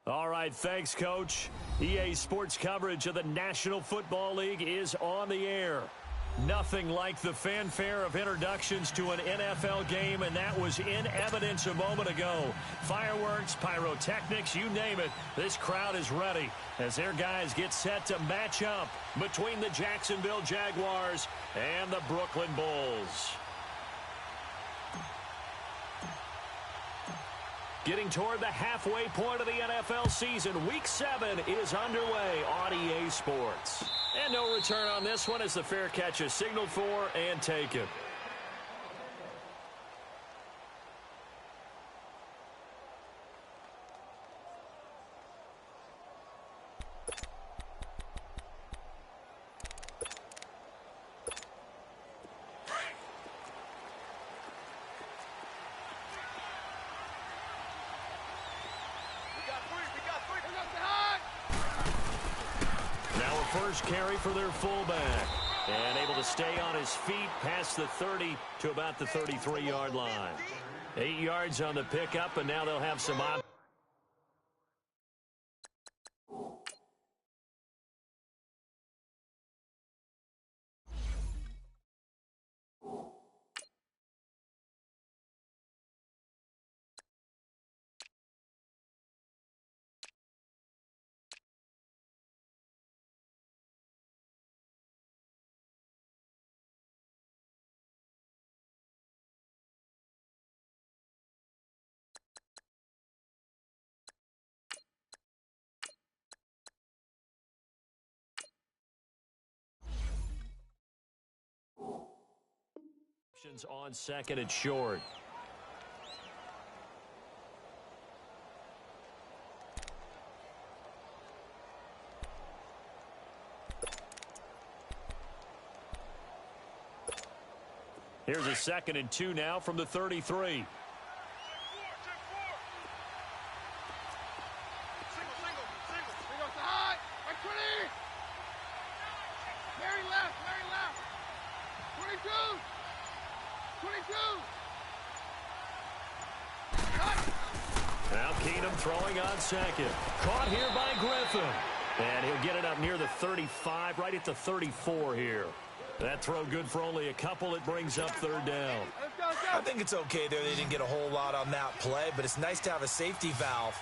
All right, thanks, Coach. EA Sports coverage of the National Football League is on the air. Nothing like the fanfare of introductions to an NFL game, and that was in evidence a moment ago. Fireworks, pyrotechnics, you name it. This crowd is ready as their guys get set to match up between the Jacksonville Jaguars and the Brooklyn Bulls. Getting toward the halfway point of the NFL season, Week 7 is underway on EA Sports. And no return on this one as the fair catch is signaled for and taken. First carry for their fullback. And able to stay on his feet past the 30 to about the 33-yard line. 8 yards on the pickup, and now they'll have some options. On second and short. Here's a 2nd and 2 now from the 33. Throwing on second. Caught here by Griffin. And he'll get it up near the 35, right at the 34 here. That throw good for only a couple. It brings up 3rd down. I think it's okay there. They didn't get a whole lot on that play, but it's nice to have a safety valve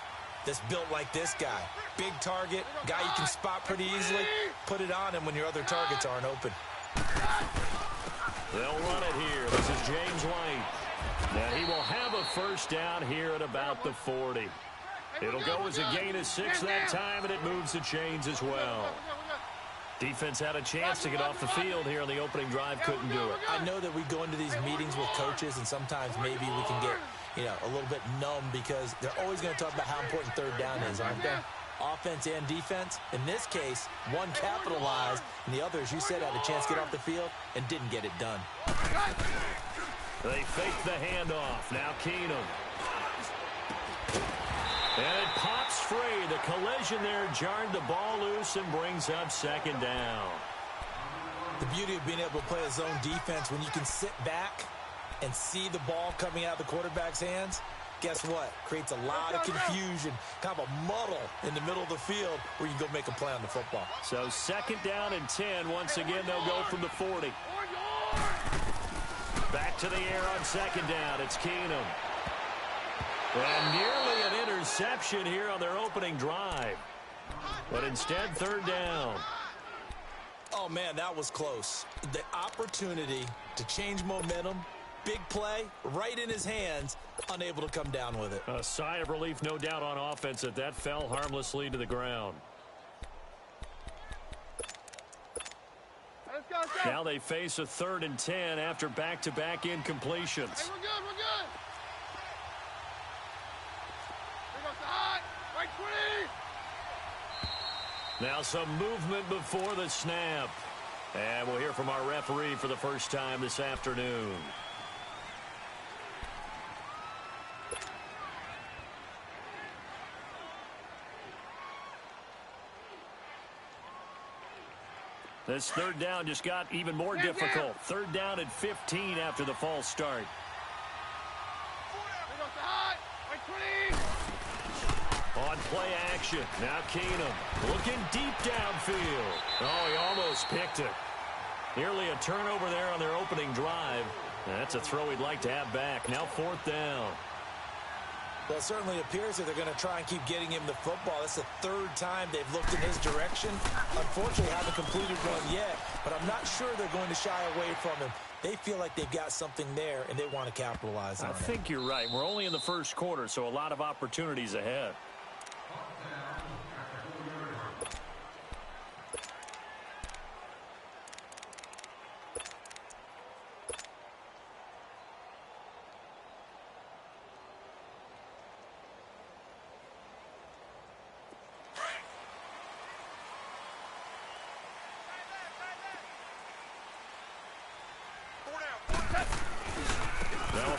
that's built like this guy. Big target, guy you can spot pretty easily. Put it on him when your other targets aren't open. They'll run it here. This is James White. And he will have a 1st down here at about the 40. It'll go as a gain of 6 that time, and it moves the chains as well. Defense had a chance to get off the field here on the opening drive, couldn't do it. I know that we go into these meetings with coaches, and sometimes maybe we can get, a little bit numb because they're always going to talk about how important 3rd down is, aren't they? Offense and defense. In this case, one capitalized, and the other, as you said, had a chance to get off the field and didn't get it done. They fake the handoff. Now Keenum. And it pops free. The collision there jarred the ball loose and brings up 2nd down. The beauty of being able to play a zone defense when you can sit back and see the ball coming out of the quarterback's hands, guess what? Creates a lot of confusion, kind of a muddle in the middle of the field where you go make a play on the football. So 2nd down and 10. Once again, they'll go from the 40. Back to the air on 2nd down. It's Keenum. And nearly an interception here on their opening drive. But instead, 3rd down. Oh, man, that was close. The opportunity to change momentum, big play, right in his hands, unable to come down with it. A sigh of relief, no doubt, on offense that that fell harmlessly to the ground. Now they face a 3rd and 10 after back-to-back incompletions. Hey, we're good, we're good. Here goes the hot. Right 20. Now some movement before the snap. And we'll hear from our referee for the first time this afternoon. This 3rd down just got even more difficult. 3rd down and 15 after the false start. On play action. Now Keenum looking deep downfield. Oh, he almost picked it. Nearly a turnover there on their opening drive. That's a throw he'd like to have back. Now 4th down. Well, it certainly appears that they're going to try and keep getting him the football. That's the 3rd time they've looked in his direction. Unfortunately, haven't completed one yet, but I'm not sure they're going to shy away from him. They feel like they've got something there, and they want to capitalize on it. I think you're right. We're only in the first quarter, so a lot of opportunities ahead.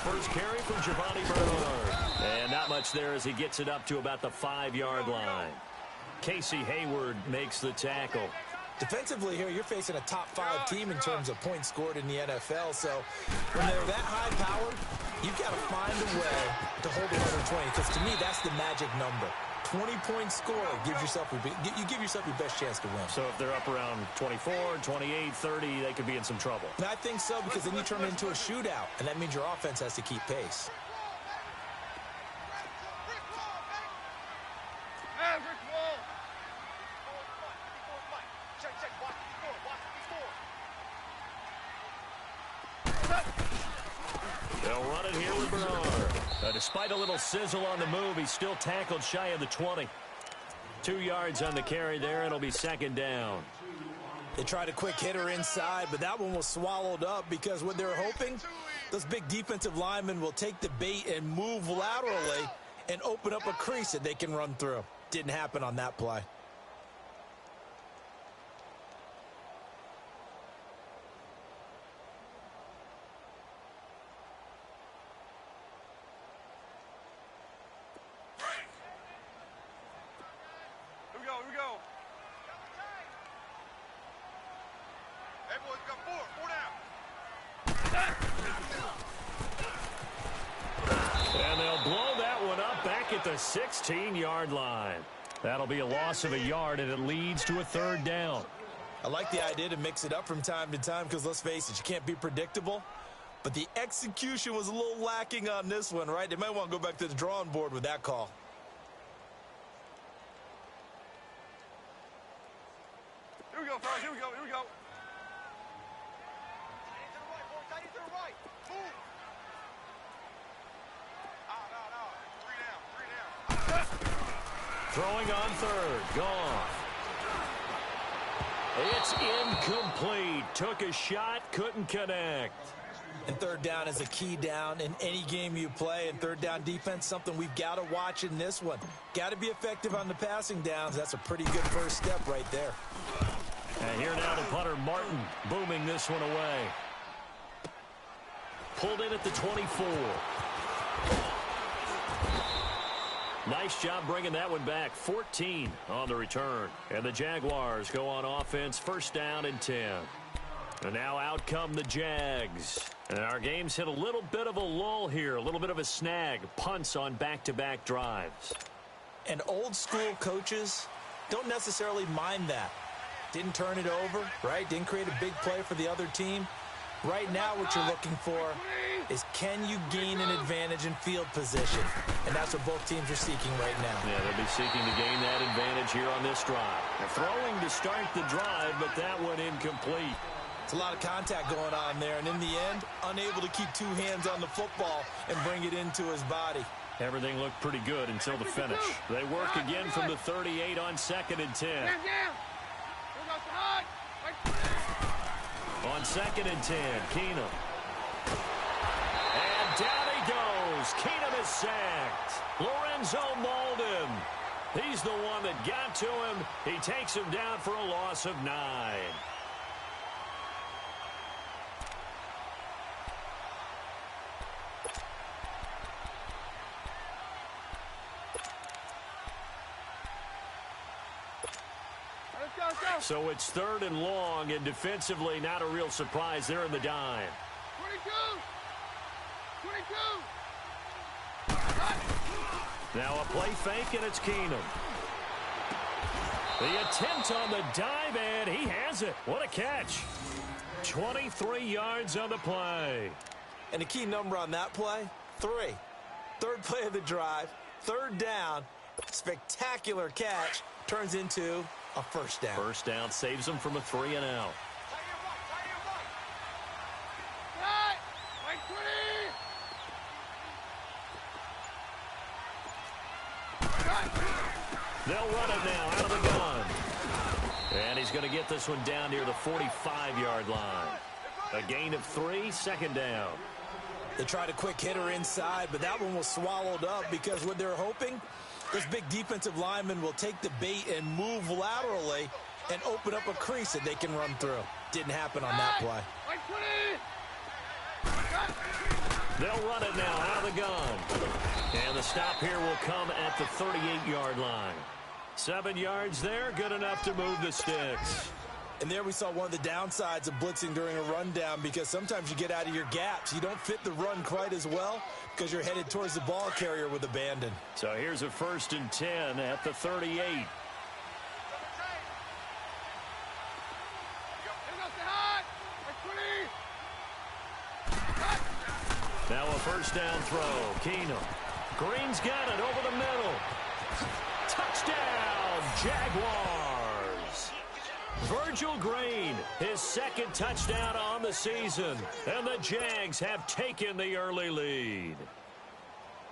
First carry from Giovanni Bernard. And not much there as he gets it up to about the 5-yard line. Casey Hayward makes the tackle. Defensively here, you're facing a top 5 team in terms of points scored in the NFL. So when they're that high powered, you've got to find a way to hold 120. Because to me, that's the magic number. 20-point score gives yourself you give yourself your best chance to win. So if they're up around 24, 28, 30, they could be in some trouble. And I think so, because then you turn it into a shootout, and that means your offense has to keep pace. They'll run it here with Bernard. Despite a little sizzle on the move, he's still tackled shy of the 20. 2 yards on the carry there. It'll be 2nd down. They tried a quick hitter inside, but that one was swallowed up because what they're hoping, those big defensive linemen will take the bait and move laterally and open up a crease that they can run through. Didn't happen on that play. And they'll blow that one up back at the 16-yard line. That'll be a loss of a yard, and it leads to a 3rd down. I like the idea to mix it up from time to time because, let's face it, you can't be predictable. But the execution was a little lacking on this one, right? They might want to go back to the drawing board with that call. Here we go, fellas. Here we go. Here we go. Throwing on 3rd. Gone. It's incomplete. Took a shot, couldn't connect. And 3rd down is a key down in any game you play. And 3rd down defense, something we've got to watch in this one. Got to be effective on the passing downs. That's a pretty good first step right there. And here now the punter, Martin, booming this one away. Pulled in at the 24. Nice job bringing that one back. 14 on the return. And the Jaguars go on offense, 1st down and 10. And now out come the Jags. And our game's hit a little bit of a lull here, a little bit of a snag. Punts on back-to-back drives. And old school coaches don't necessarily mind that. Didn't turn it over, right? Didn't create a big play for the other team. Right now what you're looking for is, can you gain an advantage in field position? And that's what both teams are seeking right now. Yeah, they'll be seeking to gain that advantage here on this drive. They're throwing to start the drive, but that one incomplete. It's a lot of contact going on there, and in the end, unable to keep 2 hands on the football and bring it into his body. Everything looked pretty good until the finish. They work again from the 38 on 2nd and 10. On 2nd and 10, Keenum. And down he goes. Keenum is sacked. Lorenzo Malden. He's the one that got to him. He takes him down for a loss of 9. So it's 3rd and long, and defensively not a real surprise. They're in the dime. 22. Now a play fake, and it's Keenum. The attempt on the dive, and he has it. What a catch. 23 yards on the play. And the key number on that play, 3. Third play of the drive, third down, spectacular catch, turns into a first down. First down saves him from a 3-and-out. They'll run it now out of the gun. And he's going to get this one down near the 45-yard line. A gain of 3, second down. They tried a quick hitter inside, but that one was swallowed up because what they're hoping, this big defensive lineman will take the bait and move laterally and open up a crease that they can run through. Didn't happen on that play. They'll run it now out of the gun. And the stop here will come at the 38-yard line. 7 yards there, good enough to move the sticks. And there we saw one of the downsides of blitzing during a rundown, because sometimes you get out of your gaps. You don't fit the run quite as well because you're headed towards the ball carrier with abandon. So here's a 1st and 10 at the 38. Now a first down throw. Keenum. Green's got it over the middle. Touchdown, Jaguars. Virgil Green, his 2nd touchdown on the season. And the Jags have taken the early lead.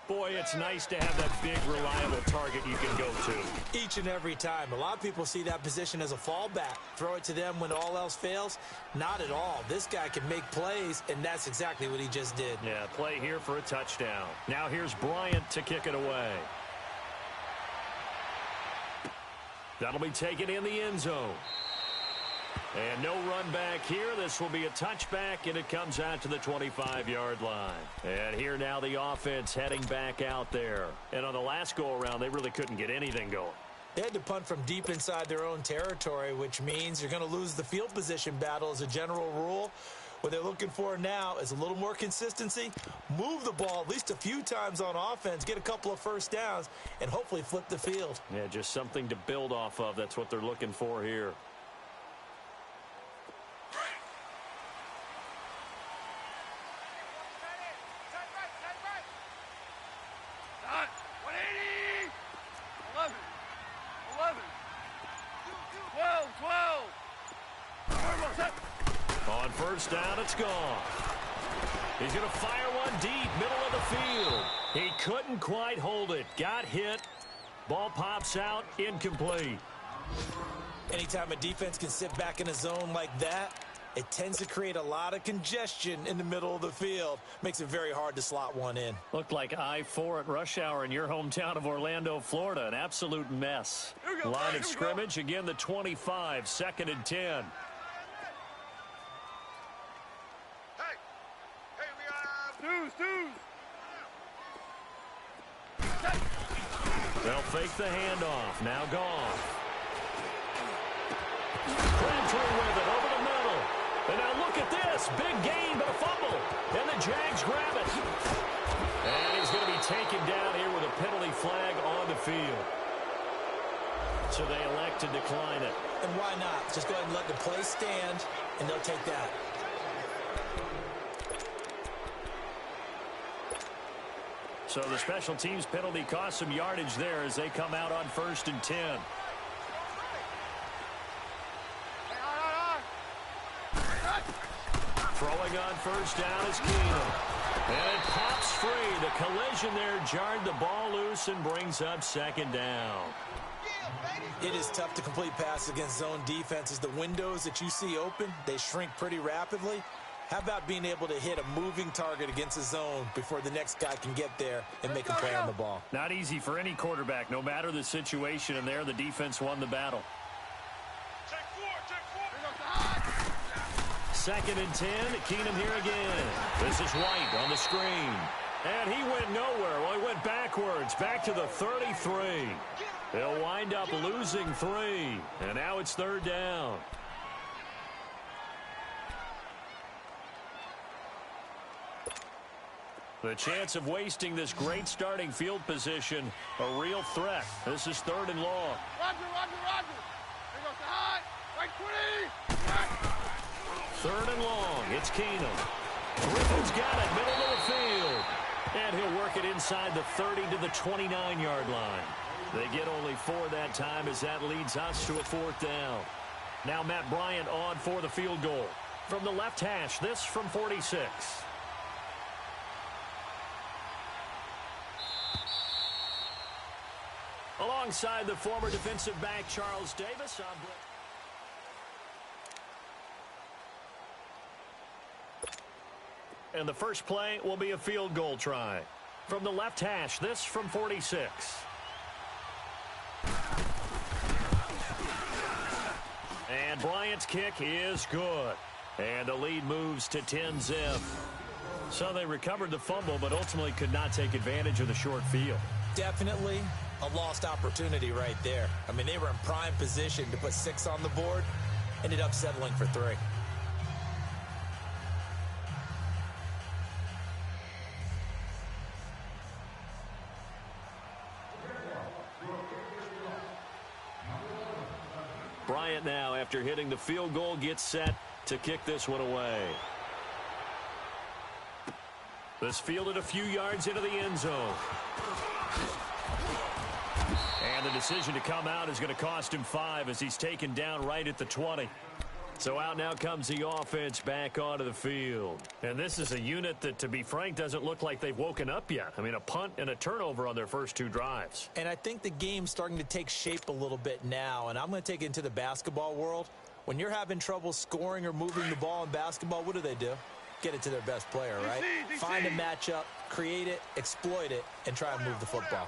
Boy, it's nice to have that big, reliable target you can go to. Each and every time. A lot of people see that position as a fallback. Throw it to them when all else fails. Not at all. This guy can make plays, and that's exactly what he just did. Yeah, play here for a touchdown. Now here's Bryant to kick it away. That'll be taken in the end zone. And no run back here. This will be a touchback, and it comes out to the 25-yard line. And here now the offense heading back out there. And on the last go-around, they really couldn't get anything going. They had to punt from deep inside their own territory, which means you're going to lose the field position battle as a general rule. What they're looking for now is a little more consistency, move the ball at least a few times on offense, get a couple of first downs, and hopefully flip the field. Yeah, just something to build off of. That's what they're looking for here. On first down, it's gone. He's going to fire one deep, middle of the field. He couldn't quite hold it. Got hit. Ball pops out, incomplete. Anytime a defense can sit back in a zone like that, it tends to create a lot of congestion in the middle of the field. Makes it very hard to slot one in. Looked like I-4 at rush hour in your hometown of Orlando, Florida. An absolute mess. Line of scrimmage, again the 25, 2nd and 10. They'll fake the handoff. Now gone. Crabtree with it over the middle. And now look at this. Big gain, but a fumble. And the Jags grab it. And he's going to be taken down here with a penalty flag on the field. So they elect to decline it. And why not? Just go ahead and let the play stand, and they'll take that. So the special teams penalty cost some yardage there as they come out on 1st and 10. Throwing on first down is Keenum. And it pops free. The collision there jarred the ball loose and brings up 2nd down. It is tough to complete passes against zone defenses. The windows that you see open, they shrink pretty rapidly. How about being able to hit a moving target against a zone before the next guy can get there and make a play on the ball? Not easy for any quarterback, no matter the situation, and there the defense won the battle. 2nd and 10, Keenum here again. This is White on the screen. And he went nowhere. Well, he went backwards, back to the 33. They'll wind up losing 3. And now it's 3rd down. The chance of wasting this great starting field position, a real threat. This is 3rd and long. Roger. Here goes the high. Right 20. 3rd and long. It's Keenum. Griffin's got it, middle of the field. And he'll work it inside the 30 to the 29-yard line. They get only 4 that time as that leads us to a 4th down. Now Matt Bryant on for the field goal. From the left hash, this from 46. Alongside the former defensive back Charles Davis. And the first play will be a field goal try. From the left hash, this from 46. And Bryant's kick is good. And the lead moves to 10-zip. So they recovered the fumble, but ultimately could not take advantage of the short field. Definitely a lost opportunity right there. I mean, they were in prime position to put 6 on the board. Ended up settling for 3. Bryant now, after hitting the field goal, gets set to kick this one away. This fielded a few yards into the end zone. And the decision to come out is going to cost him 5 as he's taken down right at the 20. So out now comes the offense back onto the field. And this is a unit that, to be frank, doesn't look like they've woken up yet. I mean, a punt and a turnover on their first 2 drives. And I think the game's starting to take shape a little bit now. And I'm going to take it into the basketball world. When you're having trouble scoring or moving the ball in basketball, what do? Get it to their best player, right? Find a matchup, create it, exploit it, and try and move the football.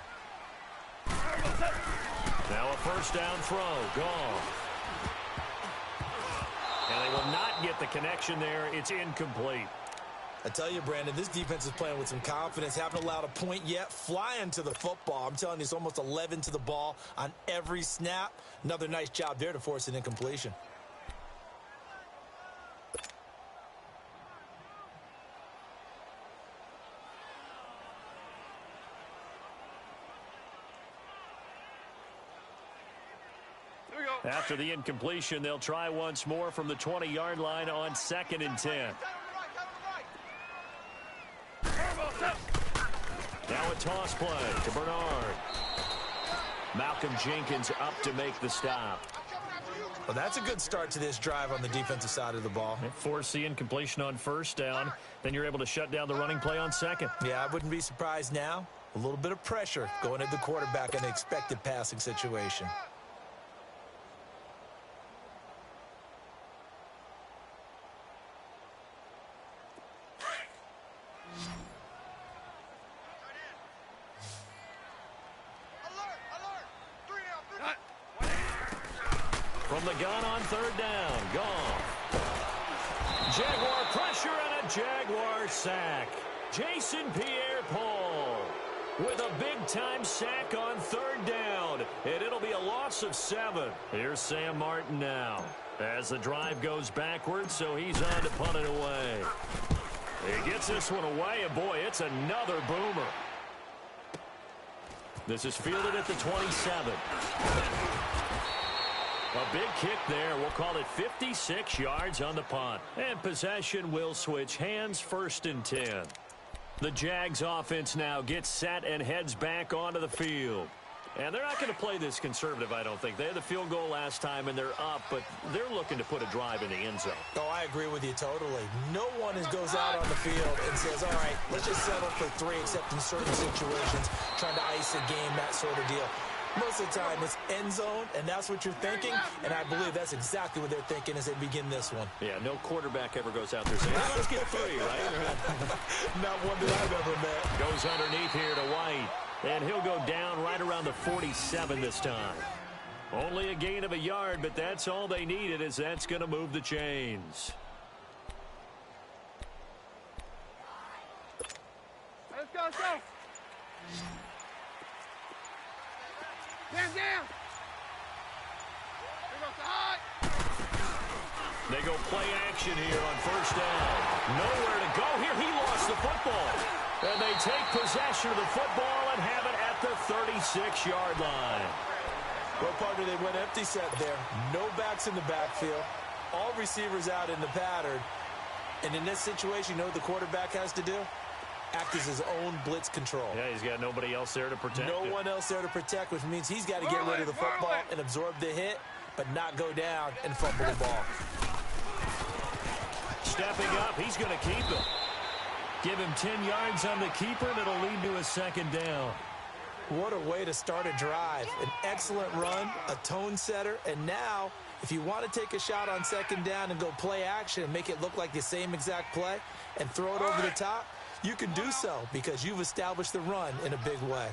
Now a first down throw. Gone. And they will not get the connection there. It's incomplete. I tell you, Brandon, this defense is playing with some confidence. Haven't allowed a point yet. Flying to the football. I'm telling you, it's almost 11 to the ball on every snap. Another nice job there to force an incompletion. After the incompletion, they'll try once more from the 20-yard line on 2nd and 10. Now a toss play to Bernard. Malcolm Jenkins up to make the stop. Well, that's a good start to this drive on the defensive side of the ball. Force the incompletion on first down. Then you're able to shut down the running play on 2nd. Yeah, I wouldn't be surprised now. A little bit of pressure going at the quarterback in an expected passing situation. From the gun on 3rd down. Gone. Jaguar pressure and a Jaguar sack. Jason Pierre-Paul with a big-time sack on 3rd down. And it'll be a loss of 7. Here's Sam Martin now as the drive goes backwards, so he's on to punt it away. He gets this one away, and boy, it's another boomer. This is fielded at the 27. A big kick there. We'll call it 56 yards on the punt. And possession will switch hands, 1st and 10. The Jags offense now gets set and heads back onto the field. And they're not going to play this conservative, I don't think. They had the field goal last time, and they're up, but they're looking to put a drive in the end zone. Oh, I agree with you totally. No one goes out on the field and says, all right, let's just settle for 3, except in certain situations, trying to ice a game, that sort of deal. Most of the time, it's end zone, and that's what you're thinking, and I believe that's exactly what they're thinking as they begin this one. Yeah, no quarterback ever goes out there saying, let's get 3, right? Not one that I've ever met. Goes underneath here to White, and he'll go down right around the 47 this time. Only a gain of a yard, but that's all they needed, as that's going to move the chains. Let's go, let's go. Down. Here goes the high. They go play action here on 1st down. Nowhere to go here. He lost the football. And they take possession of the football and have it at the 36-yard line. Well, partner, they went empty set there. No backs in the backfield. All receivers out in the pattern. And in this situation, you know what the quarterback has to do? Act as his own blitz control. Yeah, he's got nobody else there to protect. No one else there to protect, which means he's got to get rid of the football and absorb the hit, but not go down and fumble the ball. Stepping up, he's going to keep it. Give him 10 yards on the keeper, and it'll lead to a second down. What a way to start a drive. An excellent run, a tone setter, and now if you want to take a shot on second down and go play action and make it look like the same exact play and throw it over the top, you can do so because you've established the run in a big way.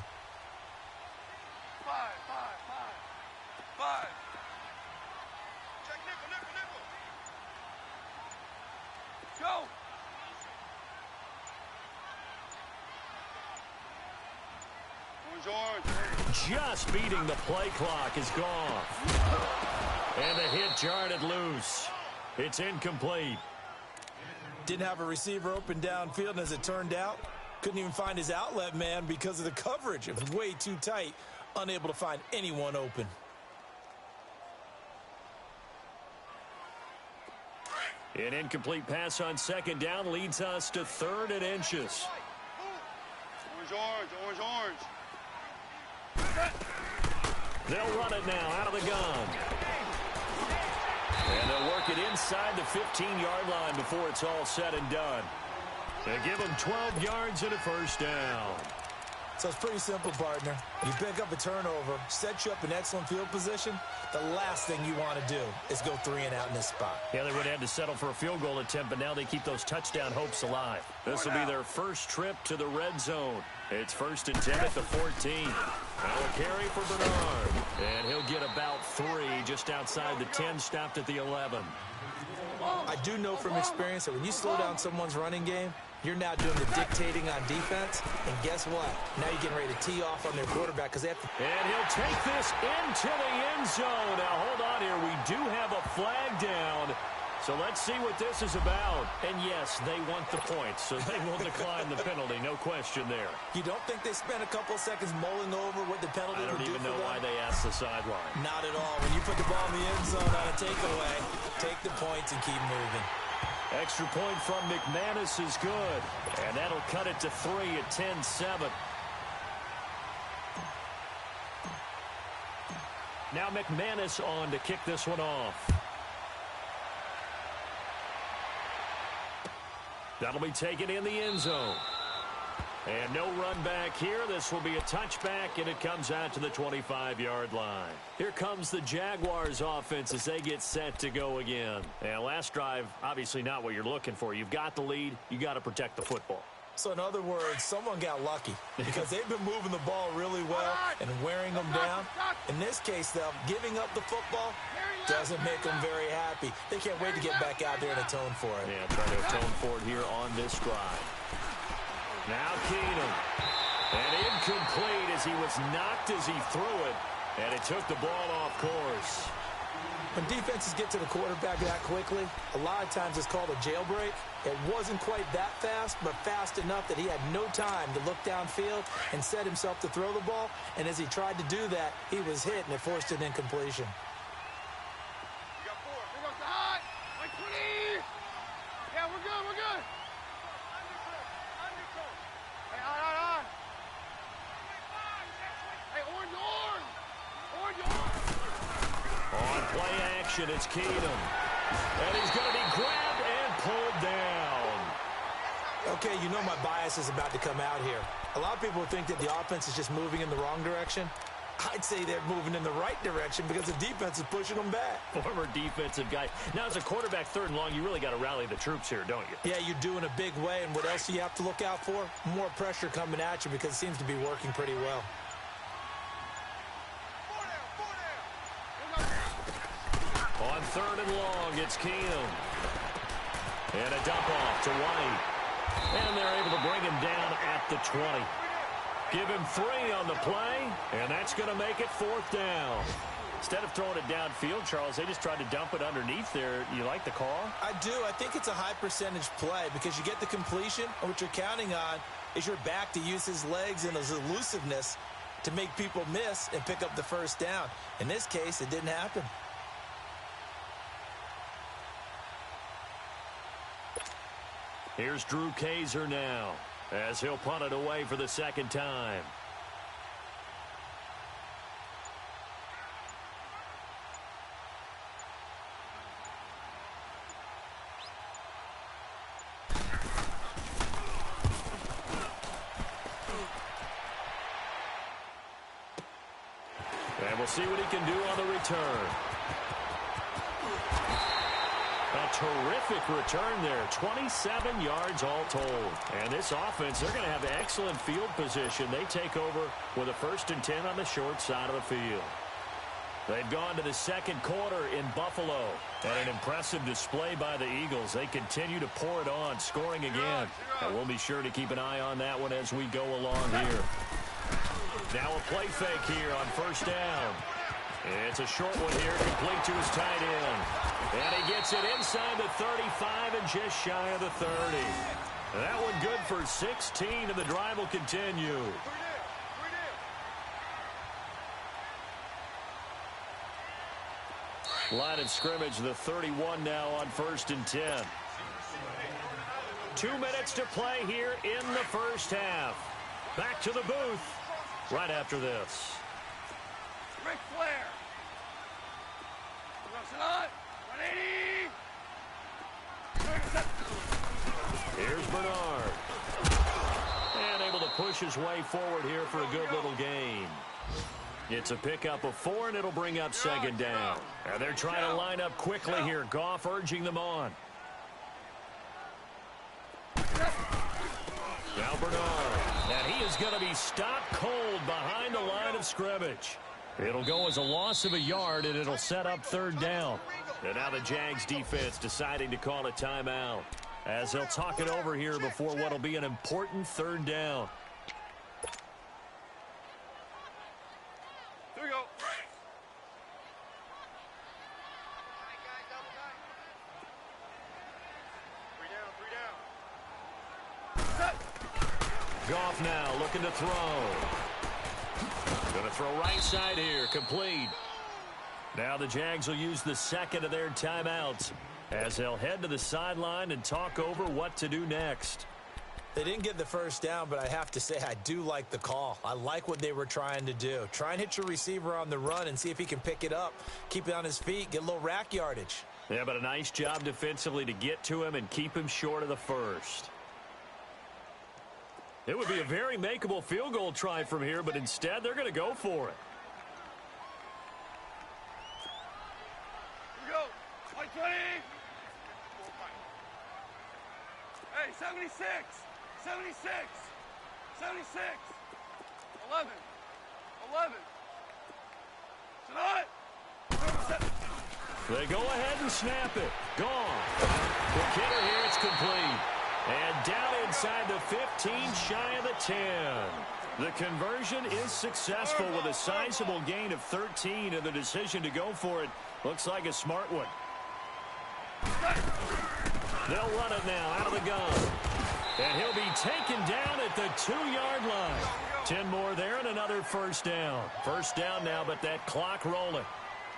5. Check nickel. Go. Just beating the play clock is gone. And the hit jarred it loose. It's incomplete. Didn't have a receiver open downfield, and as it turned out, couldn't even find his outlet man because of the coverage. It was way too tight, unable to find anyone open. An incomplete pass on second down leads us to 3rd and inches. Orange. They'll run it now out of the gun. And they'll work it inside the 15-yard line before it's all said and done. They give them 12 yards and a first down. So it's pretty simple, partner. You pick up a turnover, set you up in excellent field position. The last thing you want to do is go 3 and out in this spot. Yeah, they would have had to settle for a field goal attempt, but now they keep those touchdown hopes alive. This will be their first trip to the red zone. It's 1st and 10 at the 14. Now a carry for Bernard. And he'll get about 3 just outside the 10, stopped at the 11. I do know from experience that when you slow down someone's running game, you're now doing the dictating on defense. And guess what? Now you're getting ready to tee off on their quarterback because they have to. And he'll take this into the end zone. Now, hold on here. We do have a flag down. So let's see what this is about. And, yes, they want the points, so they will decline the penalty. No question there. You don't think they spent a couple seconds mulling over what the penalty would do for them? I don't even know why they asked the sideline. Not at all. When you put the ball in the end zone on a takeaway, take the points and keep moving. Extra point from McManus is good. And that'll cut it to 3 at 10-7. Now McManus on to kick this one off. That'll be taken in the end zone. And no run back here. This will be a touchback, and it comes out to the 25-yard line. Here comes the Jaguars offense as they get set to go again. And last drive, obviously not what you're looking for. You've got the lead. You got to protect the football. So in other words, someone got lucky because they've been moving the ball really well and wearing them down. In this case, though, giving up the football doesn't make them very happy. They can't wait to get back out there and atone for it. Yeah, trying to atone for it here on this drive. Now Keenum. And incomplete as he was knocked as he threw it. And it took the ball off course. When defenses get to the quarterback that quickly, a lot of times it's called a jailbreak. It wasn't quite that fast, but fast enough that he had no time to look downfield and set himself to throw the ball. And as he tried to do that, he was hit, and it forced an incompletion. You got 4. Here goes the high. Like 20. Yeah, we're good. Hey, on. Hey, orange. On play action, it's Keenum. And he's going to be grabbed and pulled down. Okay, you know my bias is about to come out here. A lot of people think that the offense is just moving in the wrong direction. I'd say they're moving in the right direction because the defense is pushing them back. Former defensive guy. Now, as a quarterback, 3rd and long, you really got to rally the troops here, don't you? Yeah, you do in a big way. And what else do you have to look out for? More pressure coming at you because it seems to be working pretty well. On 3rd and long, it's Keenum. And a dump off to White. And they're able to bring him down at the 20. Give him 3 on the play, and that's going to make it 4th down. Instead of throwing it downfield, Charles, they just tried to dump it underneath there. You like the call? I do. I think it's a high percentage play because you get the completion, and what you're counting on is your back to use his legs and his elusiveness to make people miss and pick up the first down. In this case, it didn't happen. Here's Drew Kaiser now, as he'll punt it away for the second time. And we'll see what he can do on the return. A terrific return there. 27 yards all told. And this offense, they're going to have excellent field position. They take over with a 1st and 10 on the short side of the field. They've gone to the second quarter in Buffalo. And an impressive display by the Eagles. They continue to pour it on, scoring again. And we'll be sure to keep an eye on that one as we go along here. Now a play fake here on 1st down. It's a short one here, complete to his tight end. And he gets it inside the 35 and just shy of the 30. That one good for 16, and the drive will continue. Line of scrimmage, the 31 now on 1st and 10. 2 minutes to play here in the first half. Back to the booth right after this. Ric Flair. On. 180. Here's Bernard. And able to push his way forward here for a good little gain. It's a pickup of 4, and it'll bring up 2nd down. And they're trying to line up quickly here. Goff urging them on. Now Bernard. And he is going to be stopped cold behind the line of scrimmage. It'll go as a loss of a yard, and it'll set up 3rd down. And now the Jags defense deciding to call a timeout, as they'll talk it over here before what will be an important 3rd down. Here we go. 3 down. Goff now looking to throw. Going to throw right side here, complete. Now the Jags will use the 2nd of their timeouts as they'll head to the sideline and talk over what to do next. They didn't get the first down, but I have to say I do like the call. I like what they were trying to do. Try and hit your receiver on the run and see if he can pick it up, keep it on his feet, get a little rack yardage. Yeah, but a nice job defensively to get to him and keep him short of the first. It would be a very makeable field goal try from here, but instead they're going to go for it. Here we go. 120. Hey, 76. 76. 76. 11. 11. They go ahead and snap it. Gone. The kicker here, it's complete. And down inside the 15, shy of the 10. The conversion is successful with a sizable gain of 13, and the decision to go for it looks like a smart one. They'll run it now out of the gun. And he'll be taken down at the 2-yard line. 10 more there and another first down. First down now, but that clock rolling.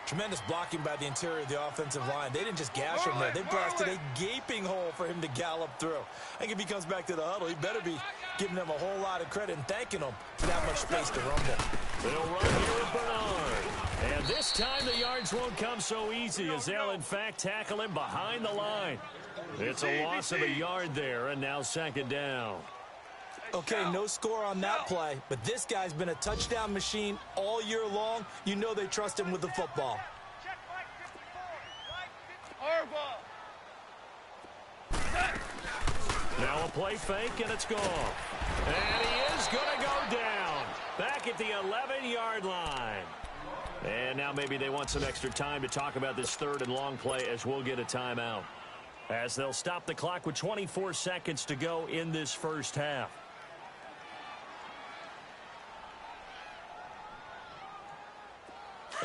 Tremendous blocking by the interior of the offensive line. They didn't just gash him there. They blasted a gaping hole for him to gallop through. I think if he comes back to the huddle, he better be giving them a whole lot of credit and thanking them for that much space to rumble. They'll run here with Bernard. And this time the yards won't come so easy as they'll, in fact, tackle him behind the line. It's a loss of a yard there, and now second down. Okay, no score on that play, but this guy's been a touchdown machine all year long. You know they trust him with the football. Now a play fake, and it's gone. And he is going to go down back at the 11-yard line. And now maybe they want some extra time to talk about this third and long play as we'll get a timeout, as they'll stop the clock with 24 seconds to go in this first half.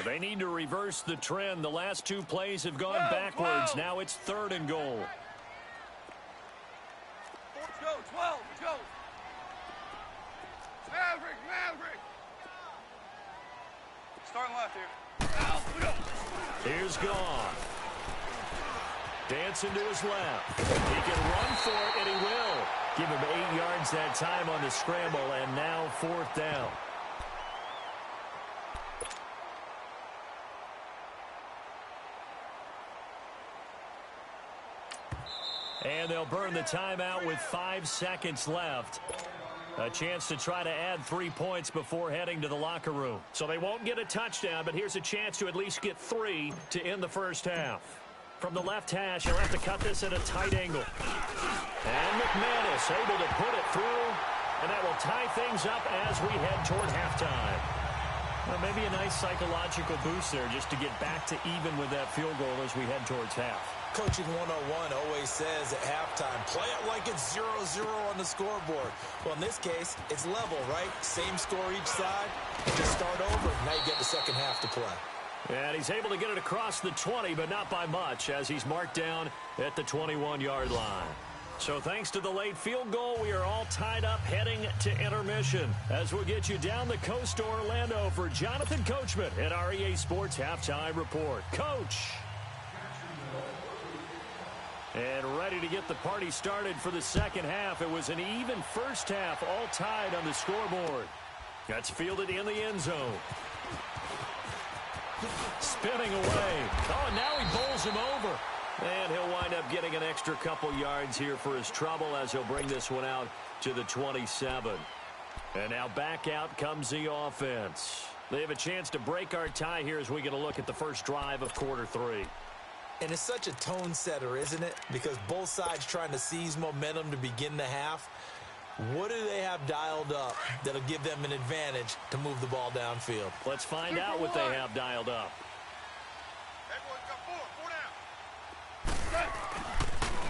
They need to reverse the trend. The last two plays have gone backwards. Now it's 3rd and goal. Let's go, 12, let's go. Here's Goff. Dancing to his left. He can run for it, and he will. Give him 8 yards that time on the scramble, and now 4th down. And they'll burn the timeout with 5 seconds left. A chance to try to add 3 points before heading to the locker room. So they won't get a touchdown, but here's a chance to at least get 3 to end the first half. From the left hash, he'll have to cut this at a tight angle. And McManus able to put it through, and that will tie things up as we head toward halftime. Well, maybe a nice psychological boost there just to get back to even with that field goal as we head towards half. Coaching 101 always says at halftime, play it like it's 0-0 on the scoreboard. Well, in this case, it's level, right? Same score each side. And just start over. Now you get the second half to play. And he's able to get it across the 20, but not by much, as he's marked down at the 21-yard line. So thanks to the late field goal, we are all tied up heading to intermission. As we'll get you down the coast to Orlando for Jonathan Coachman at our EA Sports Halftime Report. Coach! And ready to get the party started for the second half. It was an even first half, all tied on the scoreboard. That's fielded in the end zone. Spinning away. Oh, and now he bowls him over. And he'll wind up getting an extra couple yards here for his trouble as he'll bring this one out to the 27. And now back out comes the offense. They have a chance to break our tie here as we get a look at the first drive of quarter 3. And it's such a tone setter, isn't it? Because both sides trying to seize momentum to begin the half. What do they have dialed up that'll give them an advantage to move the ball downfield? Let's find out what they have dialed up.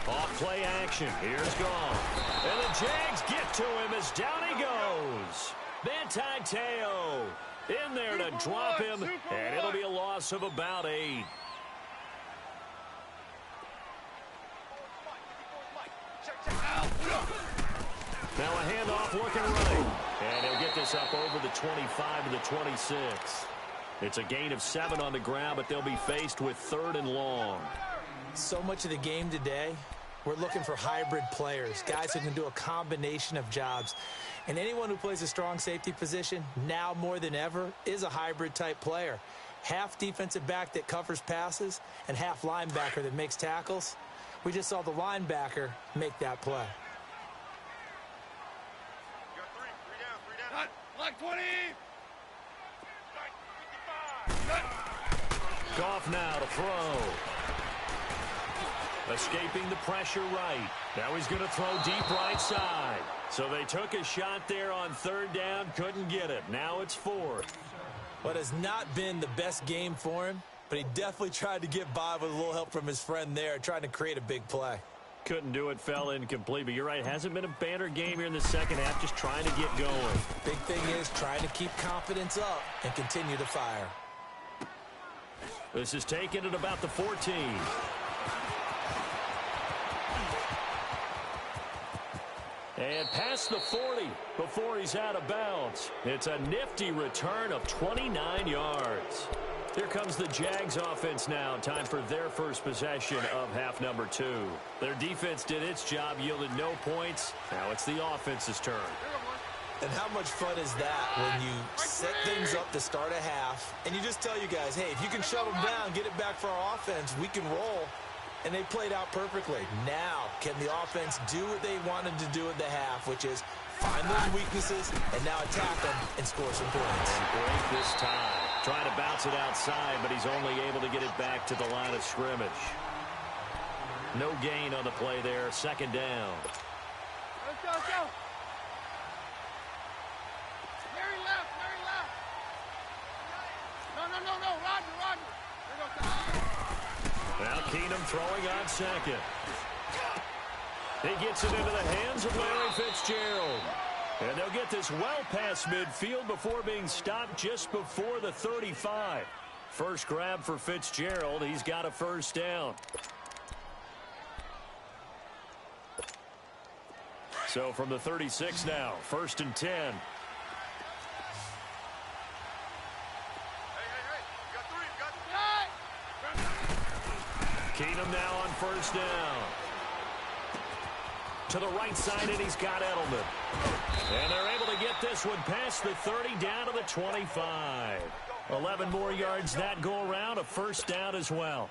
Off play action. Here's Goff. And the Jags get to him as down he goes. Manti Te'o in there to drop him, and it'll be a loss of about 8. Now a handoff looking right. And he'll get this up over the 25 to the 26. It's a gain of 7 on the ground, but they'll be faced with 3rd and long. So much of the game today, we're looking for hybrid players, guys who can do a combination of jobs. And anyone who plays a strong safety position, now more than ever, is a hybrid type player. Half defensive back that covers passes and half linebacker that makes tackles. We just saw the linebacker make that play. Like 20. Goff now to throw. Escaping the pressure right. Now he's going to throw deep right side. So they took a shot there on 3rd down, couldn't get it. Now it's 4th. What has not been the best game for him, but he definitely tried to get by with a little help from his friend there, trying to create a big play. Couldn't do it, fell incomplete, but you're right, hasn't been a banner game here in the second half, just trying to get going. Big thing is trying to keep confidence up and continue to fire. This is taken at about the 14. And past the 40 before he's out of bounds. It's a nifty return of 29 yards. Here comes the Jags offense now. Time for their first possession of half number 2. Their defense did its job, yielded no points. Now it's the offense's turn. And how much fun is that when you set things up to start a half and you just tell you guys, hey, if you can shut them down, get it back for our offense, we can roll. And they played out perfectly. Now, can the offense do what they wanted to do at the half, which is find those weaknesses and now attack them and score some points. And break this tie. Trying to bounce it outside, but he's only able to get it back to the line of scrimmage. No gain on the play there. 2nd down. Let's go, let's go. Mary left, Mary left. No, Roger. Now Keenum throwing on 2nd. He gets it into the hands of Larry Fitzgerald. And they'll get this well past midfield before being stopped just before the 35. First grab for Fitzgerald. He's got a 1st down. So from the 36 now, 1st and 10. Hey. Keenum now on first down. To the right side, and he's got Edelman. And they're able to get this one past the 30 down to the 25. 11 more yards that go around, a first down as well.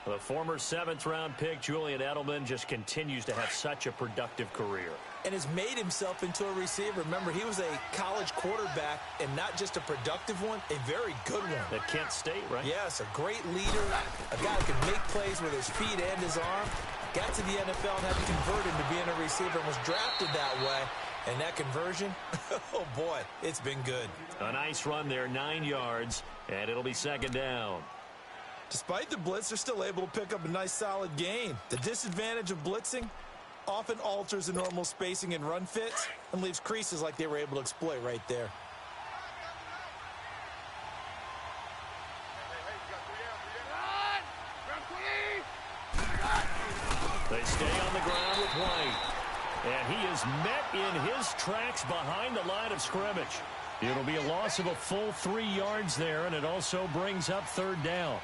The former 7th-round pick, Julian Edelman, just continues to have such a productive career. And has made himself into a receiver. Remember, he was a college quarterback, and not just a productive one, a very good one. At Kent State, right? Yes, a great leader, a guy who can make plays with his feet and his arm. Got to the NFL and had to convert into being a receiver and was drafted that way. And that conversion, oh boy, it's been good. A nice run there, 9 yards, and it'll be second down. Despite the blitz, they're still able to pick up a nice solid gain. The disadvantage of blitzing often alters the normal spacing and run fits and leaves creases like they were able to exploit right there. They stay on the ground with White. And he is met in his tracks behind the line of scrimmage. It'll be a loss of a full 3 yards there, and it also brings up third down.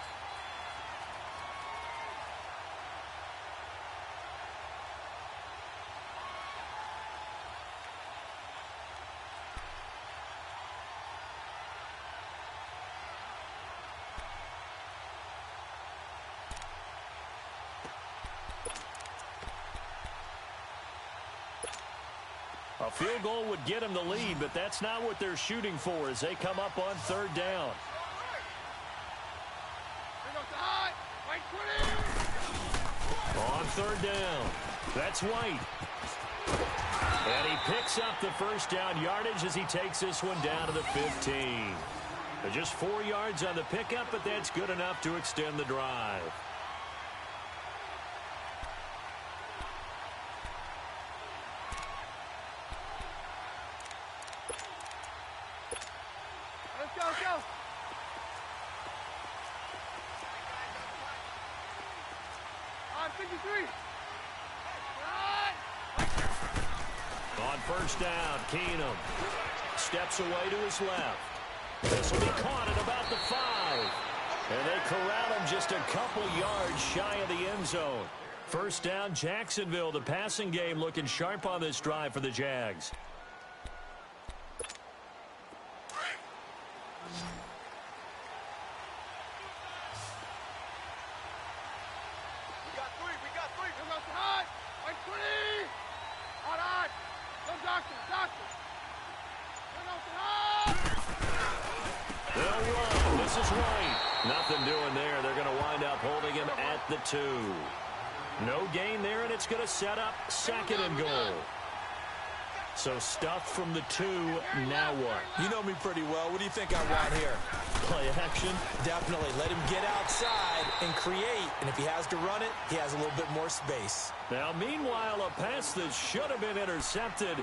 A field goal would get him the lead, but that's not what they're shooting for as they come up on third down. On third down, that's White. And he picks up the first down yardage as he takes this one down to the 15. Just 4 yards on the pickup, but that's good enough to extend the drive. On first down, Keenum steps away to his left. This will be caught at about the 5. And they corral him just a couple yards shy of the end zone. First down, Jacksonville. The passing game looking sharp on this drive for the Jags. They'll run. This is White. Nothing doing there. They're going to wind up holding him at the 2. No gain there, and it's going to set up second and goal. So stuff from the 2. Now what? You know me pretty well. What do you think I want here? Play action? Definitely. Let him get outside and create. And if he has to run it, he has a little bit more space. Now, meanwhile, a pass that should have been intercepted,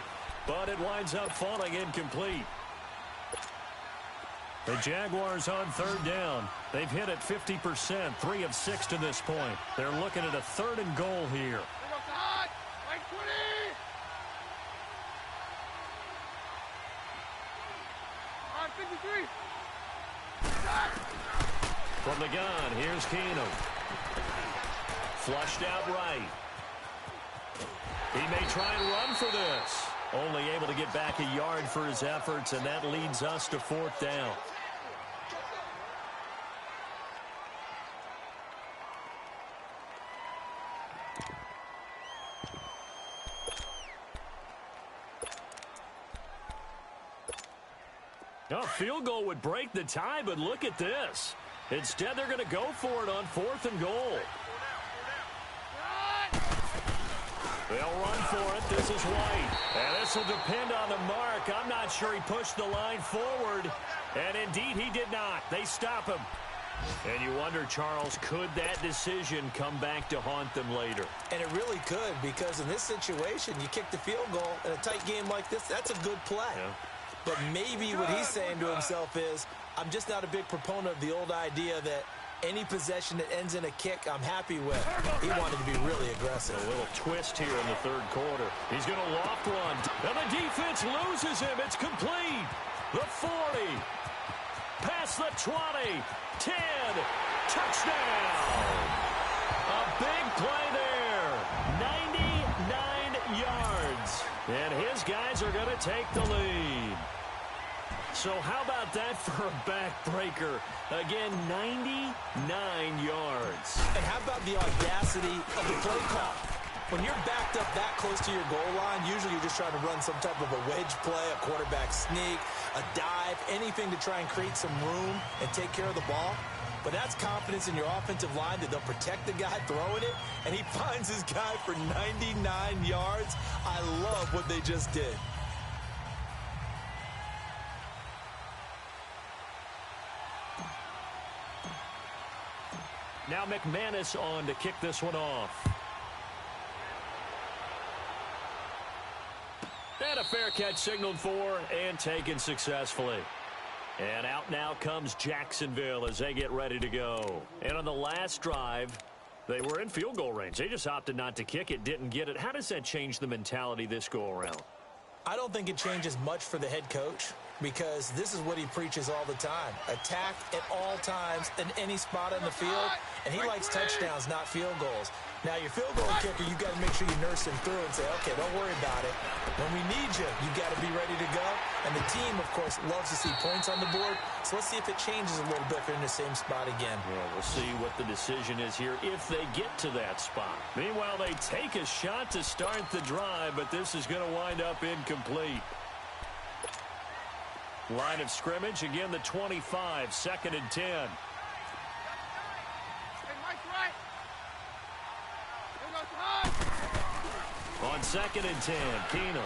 but it winds up falling incomplete. The Jaguars on third down. They've hit it 50%, 3 of 6 to this point. They're looking at a third and goal here. From the gun, here's Keenum. Flushed out right. He may try and run for this. Only able to get back a yard for his efforts, and that leads us to fourth down. A field goal would break the tie, but look at this. Instead, they're going to go for it on 4th and goal. They'll run for it. This is White. And this will depend on the mark. I'm not sure he pushed the line forward. And indeed, he did not. They stop him. And you wonder, Charles, could that decision come back to haunt them later? And it really could, because in this situation, you kick the field goal in a tight game like this, that's a good play. Yeah. But maybe what he's saying to himself is, I'm just not a big proponent of the old idea that any possession that ends in a kick, I'm happy with. He wanted to be really aggressive. A little twist here in the third quarter. He's going to loft one. And the defense loses him. It's complete. The 40. Past the 20. 10. Touchdown. big play there. 99 yards. And his guys are going to take the lead. So how about that for a backbreaker? Again, 99 yards. And how about the audacity of the play call? When you're backed up that close to your goal line, usually you're just trying to run some type of a wedge play, a quarterback sneak, a dive, anything to try and create some room and take care of the ball. But that's confidence in your offensive line that they'll protect the guy throwing it, and he finds his guy for 99 yards. I love what they just did. Now McManus on to kick this one off. And a fair catch signaled for and taken successfully. And out now comes Jacksonville as they get ready to go. And on the last drive, they were in field goal range. They just opted not to kick it, didn't get it. How does that change the mentality this go around? I don't think it changes much for the head coach because this is what he preaches all the time. Attack at all times in any spot on the field, and he likes touchdowns, not field goals. Now, your field goal kicker, you've got to make sure you nurse him through and say, okay, don't worry about it. When we need you, you've got to be ready to go. And the team, of course, loves to see points on the board. So let's see if it changes a little bit if they're in the same spot again. Yeah, we'll see what the decision is here if they get to that spot. Meanwhile, they take a shot to start the drive, but this is going to wind up incomplete. Line of scrimmage, again, the 25, 2nd and 10. On 2nd and 10, Keenum.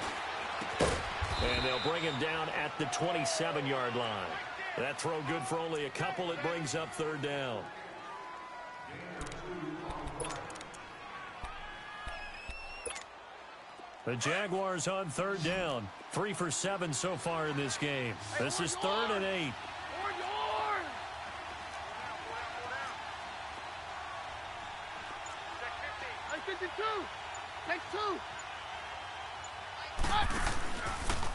And they'll bring him down at the 27-yard line. That throw good for only a couple. It brings up 3rd down. The Jaguars on 3rd down. 3 for 7 so far in this game. This is 3rd and 8.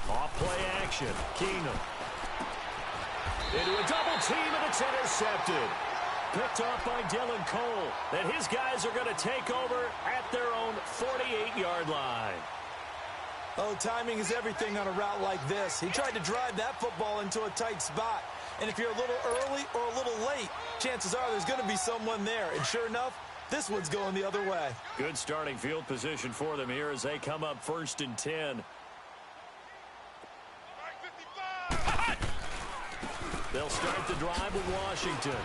Off play action. Keenum. Into a double team, and it's intercepted. Picked off by Dylan Cole. And his guys are going to take over at their own 48-yard line. Oh, timing is everything on a route like this. He tried to drive that football into a tight spot. And if you're a little early or a little late, chances are there's going to be someone there. And sure enough, this one's going the other way. Good starting field position for them here as they come up 1st and 10. They'll start the drive with Washington.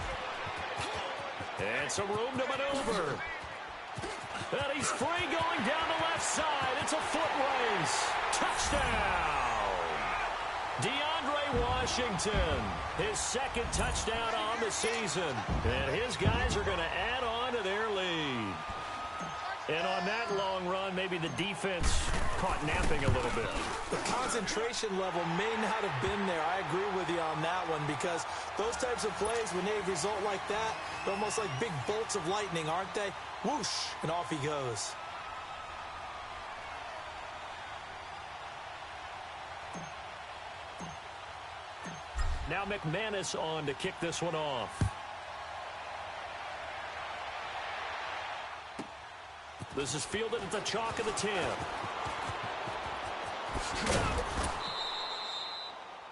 And some room to maneuver. And he's free going down the left side. It's a foot race. Touchdown. DeAndre Washington, his 2nd touchdown on the season. And his guys are going to add on to their lead. And on that long run, maybe the defense caught napping a little bit. The concentration level may not have been there. I agree with you on that one because those types of plays, when they result like that, they're almost like big bolts of lightning, aren't they? Whoosh, and off he goes. Now McManus on to kick this one off. This is fielded at the chalk of the 10.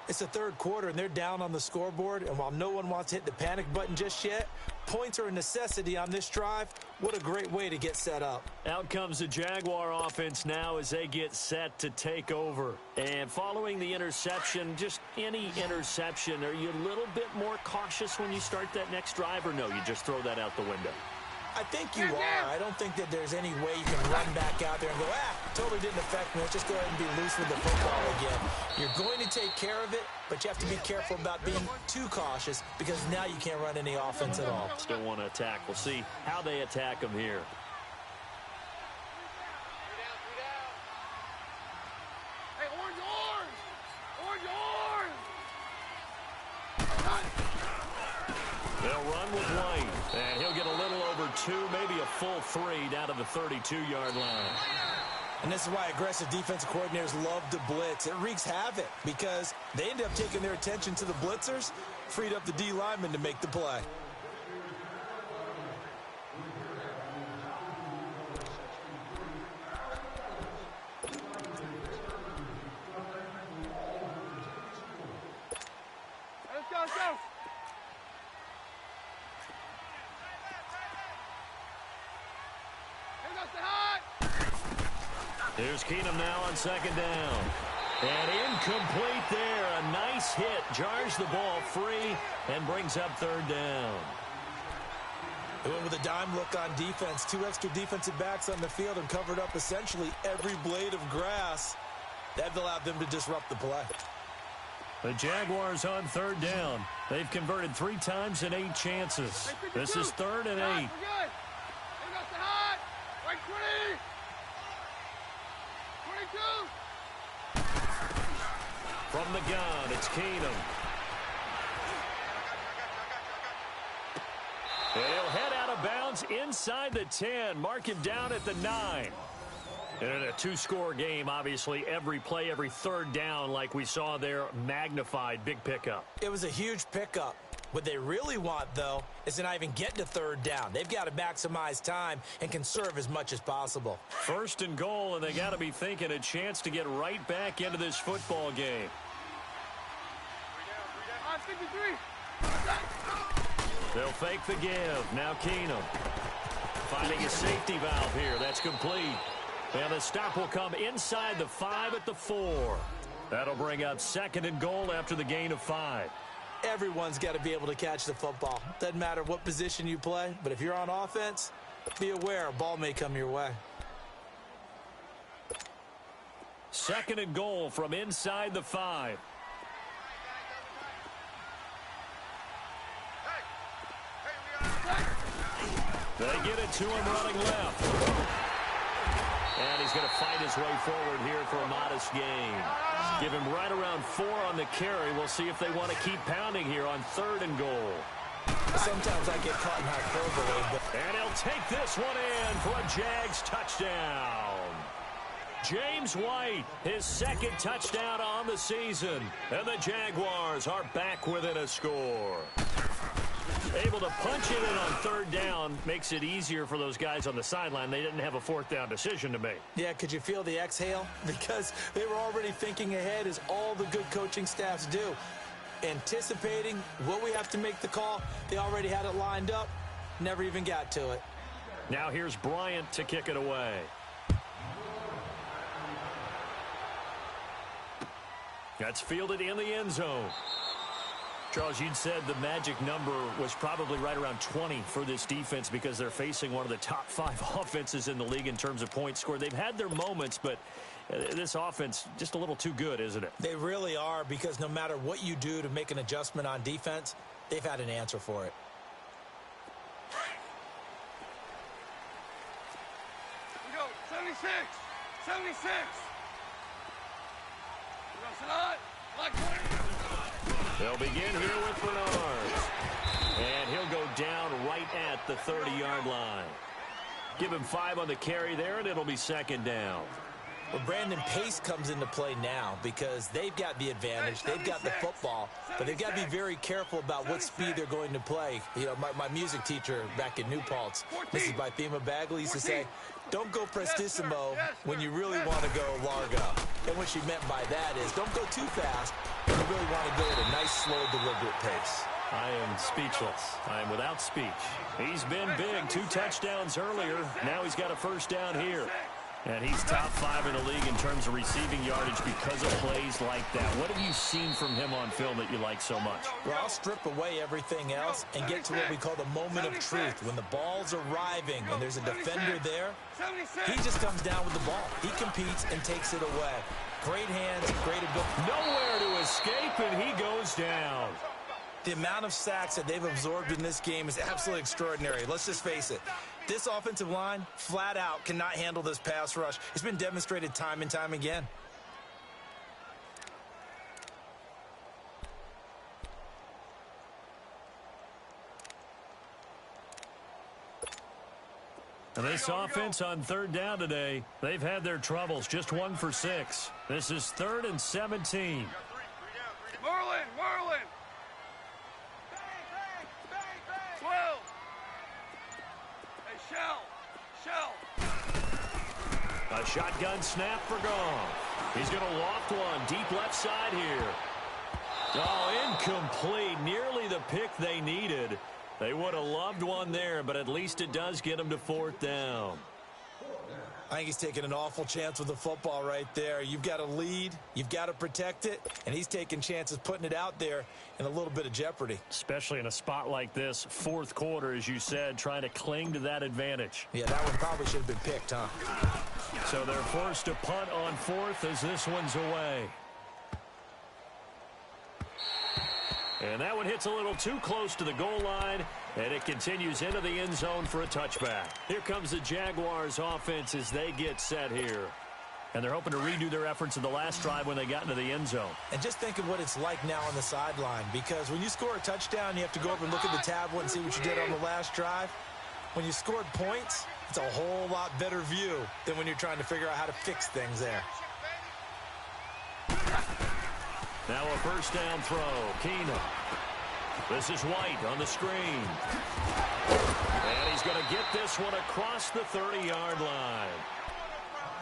It's the 3rd quarter, and they're down on the scoreboard. And while no one wants to hit the panic button just yet, points are a necessity on this drive. What a great way to get set up. Out comes the Jaguar offense now as they get set to take over. And following the interception, just any interception, are you a little bit more cautious when you start that next drive, or no, you just throw that out the window? I think you are. I don't think that there's any way you can run back out there and go, totally didn't affect me. Let's just go ahead and be loose with the football again. You're going to take care of it, but you have to be careful about being too cautious because now you can't run any offense at all. Still want to attack. We'll see how they attack them here. Hey, orange! They'll run with White, and he'll get a little over 2, maybe a full 3 down to the 32-yard line. And this is why aggressive defensive coordinators love to blitz. It wreaks havoc because they end up taking their attention to the blitzers, freed up the D lineman to make the play. Here's Keenum now on second down. And incomplete there. A nice hit. Jars the ball free and brings up third down. They went with a dime look on defense. 2 extra defensive backs on the field and covered up essentially every blade of grass. That allowed them to disrupt the play. The Jaguars on third down. They've converted 3 times in 8 chances. This is 3rd and 8. From the gun, it's Keenum. He'll head out of bounds inside the 10. Mark him down at the 9. And in a 2-score game, obviously, every play, every third down, like we saw there, magnified. Big pickup. It was a huge pickup. What they really want, though, is to not even get to third down. They've got to maximize time and conserve as much as possible. 1st and goal, and they got to be thinking a chance to get right back into this football game. They'll fake the give. Now Keenum finding a safety valve here. That's complete. And the stop will come inside the 5 at the 4. That'll bring up 2nd and goal after the gain of 5. Everyone's got to be able to catch the football. Doesn't matter what position you play, but if you're on offense, be aware a ball may come your way. 2nd and goal from inside the 5. They get it to him running left. And he's going to fight his way forward here for a modest gain. Give him right around 4 on the carry. We'll see if they want to keep pounding here on 3rd and goal. Sometimes I get caught in hyperbole. And he'll take this one in for a Jags touchdown. James White, his 2nd touchdown on the season. And the Jaguars are back within a score. Able to punch it in on 3rd down makes it easier for those guys on the sideline. They didn't have a 4th down decision to make. Yeah, could you feel the exhale? Because they were already thinking ahead, as all the good coaching staffs do. Anticipating what we have to make the call. They already had it lined up. Never even got to it. Now here's Bryant to kick it away. That's fielded in the end zone. Charles, you'd said the magic number was probably right around 20 for this defense because they're facing one of the top 5 offenses in the league in terms of points scored. They've had their moments, but this offense just a little too good, isn't it? They really are, because no matter what you do to make an adjustment on defense, they've had an answer for it. We go, 76, 76. They'll begin here with Bernard. And he'll go down right at the 30-yard line. Give him 5 on the carry there, and it'll be 2nd down. Well, Brandon, pace comes into play now because they've got the advantage. They've got the football, but they've got to be very careful about what speed they're going to play. You know, my music teacher back in New Paltz, Mrs. Bythema Bagley, used to say, don't go prestissimo when you really want to go largo. And what she meant by that is don't go too fast when you really want to go at a nice, slow, deliberate pace. I am speechless. I am without speech. He's been big. 2 touchdowns earlier. Now he's got a 1st down here. And he's top 5 in the league in terms of receiving yardage because of plays like that. What have you seen from him on film that you like so much? Well, I'll strip away everything else and get to what we call the moment of truth. When the ball's arriving and there's a defender there, he just comes down with the ball. He competes and takes it away. Great hands, great ability. Nowhere to escape, and he goes down. The amount of sacks that they've absorbed in this game is absolutely extraordinary. Let's just face it. This offensive line, flat out, cannot handle this pass rush. It's been demonstrated time and time again. And this offense on 3rd down today, they've had their troubles. Just 1 for 6. This is 3rd and 17. Merlin! 12. Hey, Shell. A shotgun snap for Goff. He's going to loft one deep left side here. Oh, incomplete. Nearly the pick they needed. They would have loved one there, but at least it does get them to 4th down. I think he's taking an awful chance with the football right there. You've got to lead, you've got to protect it, and he's taking chances putting it out there in a little bit of jeopardy. Especially in a spot like this, fourth quarter, as you said, trying to cling to that advantage. Yeah, that one probably should have been picked, huh? So they're forced to punt on fourth as this one's away. And that one hits a little too close to the goal line, and it continues into the end zone for a touchback. Here comes the Jaguars offense as they get set here. And they're hoping to redo their efforts in the last drive when they got into the end zone. And just think of what it's like now on the sideline, because when you score a touchdown, you have to go over and look at the tablet and see what you did on the last drive. When you scored points, it's a whole lot better view than when you're trying to figure out how to fix things there. Now a first down throw. Keenum. This is White on the screen. And he's going to get this one across the 30-yard line.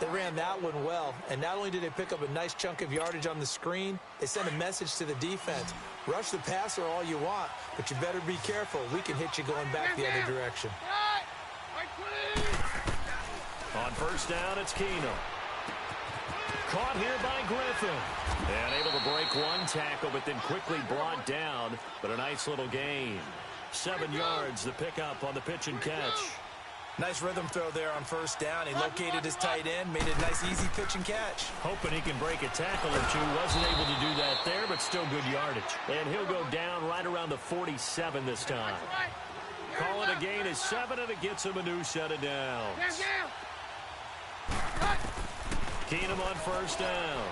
They ran that one well, and not only did they pick up a nice chunk of yardage on the screen, they sent a message to the defense. Rush the passer all you want, but you better be careful. We can hit you going back the other direction. On first down, it's Keenum. Caught here by Griffin. And able to break one tackle, but then quickly brought down. But a nice little gain. 7 yards, the pickup on the pitch and catch. Nice rhythm throw there on first down. He located his tight end, made a nice easy pitch and catch. Hoping he can break a tackle or two. Wasn't able to do that there, but still good yardage. And he'll go down right around the 47 this time. Call it a gain of 7, and it gets him a new set of downs. Keenum on first down.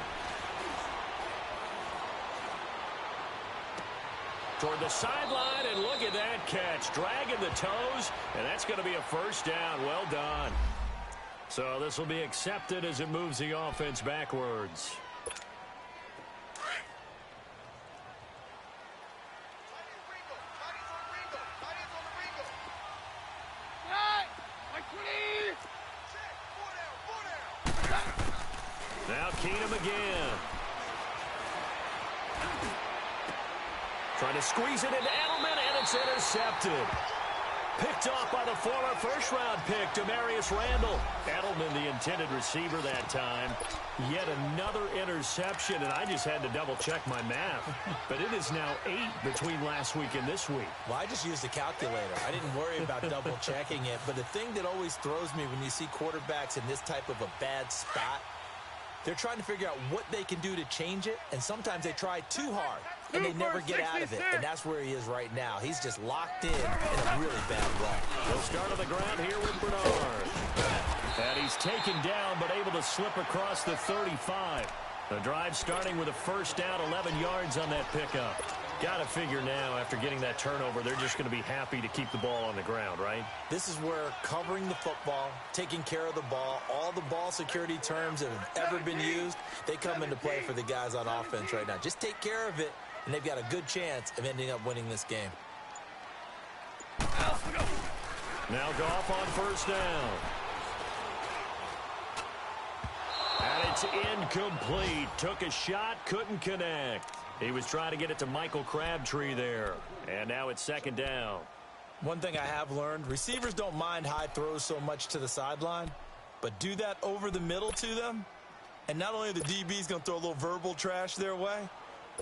Toward the sideline, and look at that catch. Dragging the toes, and that's going to be a first down. Well done. So this will be accepted as it moves the offense backwards. Now Keenum again. Trying to squeeze it into Edelman, and it's intercepted. Picked off by the former first-round pick, Demarius Randall. Edelman, the intended receiver that time. Yet another interception, and I just had to double-check my math. But it is now 8 between last week and this week. Well, I just used a calculator. I didn't worry about double-checking it. But the thing that always throws me when you see quarterbacks in this type of a bad spot, they're trying to figure out what they can do to change it, and sometimes they try too hard, and they never get out of it, and that's where he is right now. He's just locked in a really bad run. They'll start on the ground here with Bernard. And he's taken down, but able to slip across the 35. The drive starting with a first down, 11 yards on that pickup. Got to figure now, after getting that turnover, they're just going to be happy to keep the ball on the ground, right? This is where covering the football, taking care of the ball, all the ball security terms that have ever been used, they come into play for the guys on offense right now. Just take care of it, and they've got a good chance of ending up winning this game. Now Goff on first down. And it's incomplete. Took a shot, couldn't connect. He was trying to get it to Michael Crabtree there. And now it's second down. One thing I have learned, receivers don't mind high throws so much to the sideline, but do that over the middle to them, and not only are the DBs going to throw a little verbal trash their way,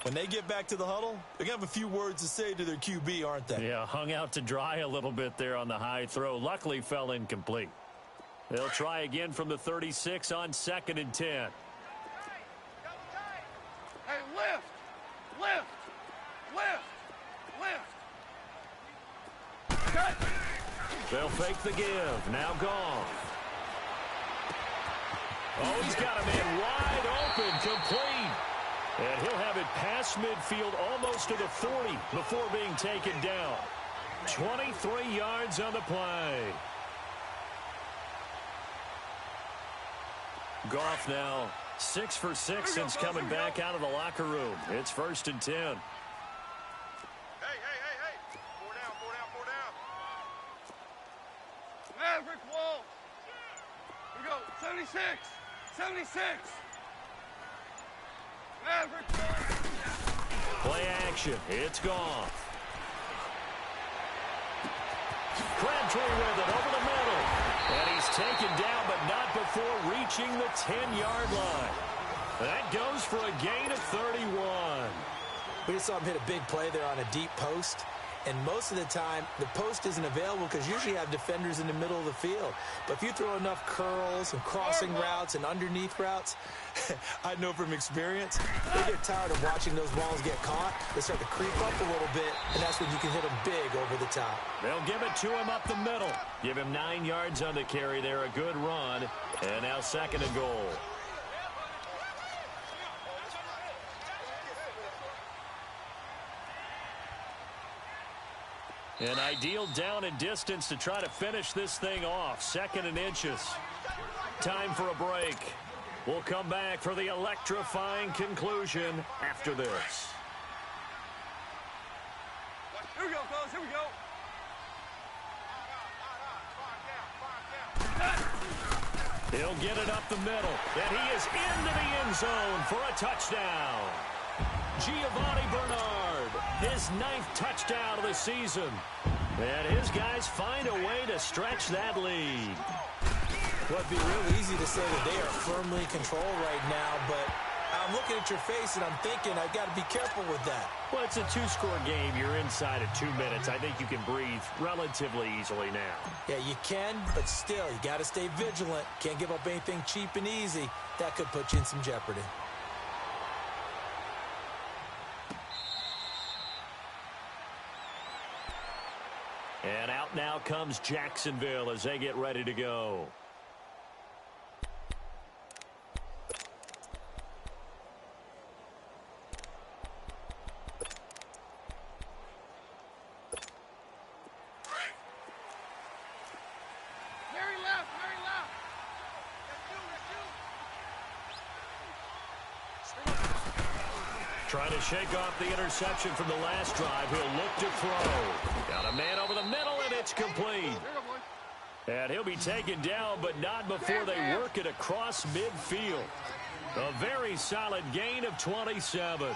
when they get back to the huddle, they're going to have a few words to say to their QB, aren't they? Yeah, hung out to dry a little bit there on the high throw. Luckily fell incomplete. They'll try again from the 36 on 2nd and 10. Hey, lift! Lift! Lift! Lift! Cut! They'll fake the give. Now Goff. Oh, he's got a man wide open, complete. And he'll have it past midfield almost to the 40 before being taken down. 23 yards on the play. Goff now 6 for 6 since coming back out of the locker room. It's 1st and 10. Hey! 4 down. Maverick wall. Here we go. 76. Maverick wall. Play action. It's Goff. Crabtree with it over the middle. And he's taken down, but not before reaching the 10-yard line. That goes for a gain of 31. We just saw him hit a big play there on a deep post. And most of the time, the post isn't available because usually you have defenders in the middle of the field. But if you throw enough curls and crossing routes and underneath routes, I know from experience, they get tired of watching those balls get caught. They start to creep up a little bit, and that's when you can hit them big over the top. They'll give it to him up the middle. Give him 9 yards on the carry there. A good run. And now 2nd and goal. An ideal down and distance to try to finish this thing off. 2nd and inches. Time for a break. We'll come back for the electrifying conclusion after this. Here we go, fellas. Here we go. He'll get it up the middle. And he is into the end zone for a touchdown. Giovanni Bernard, his 9th touchdown of the season. And his guys find a way to stretch that lead. Well, it'd be real easy to say that they are firmly in control right now, but I'm looking at your face and I'm thinking I've got to be careful with that. Well, it's a 2-score game. You're inside of 2 minutes. I think you can breathe relatively easily now. Yeah, you can, but still, you got to stay vigilant. Can't give up anything cheap and easy. That could put you in some jeopardy. And out now comes Jacksonville as they get ready to go. Mary left. Mary left. Trying to shake off the interception from the last drive. He'll look to throw. Got a man over the middle, and it's complete. And he'll be taken down, but not before they work it across midfield. A very solid gain of 27.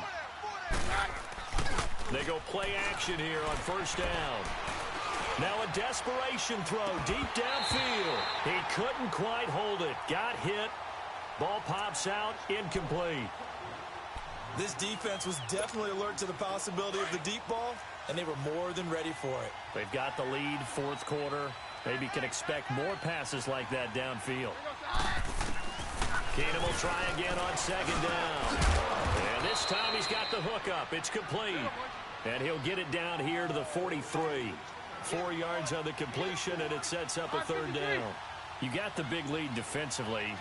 They go play action here on 1st down. Now a desperation throw deep downfield. He couldn't quite hold it. Got hit. Ball pops out, incomplete. This defense was definitely alert to the possibility of the deep ball, and they were more than ready for it. They've got the lead, 4th quarter. Maybe can expect more passes like that downfield. Keenum will try again on 2nd down. And this time he's got the hook up. It's complete. And he'll get it down here to the 43. 4 yards on the completion, and it sets up a 3rd down. You got the big lead defensively.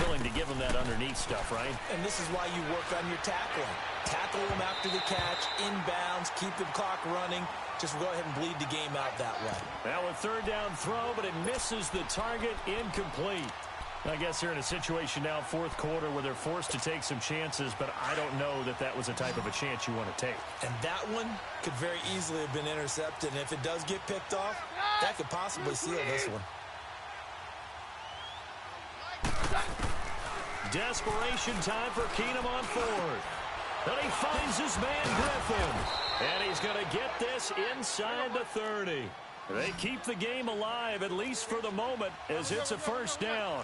Willing to give them that underneath stuff, right? And this is why you work on your tackling. Tackle them after the catch, inbounds, keep the clock running. Just go ahead and bleed the game out that way. Now a 3rd down throw, but it misses the target, incomplete. I guess they're in a situation now, 4th quarter, where they're forced to take some chances, but I don't know that that was the type of a chance you want to take. And that one could very easily have been intercepted, and if it does get picked off, that could possibly seal this one. Desperation time for Keenum on 4th. And he finds his man Griffin. And he's going to get this inside the 30. They keep the game alive, at least for the moment, as it's a 1st down.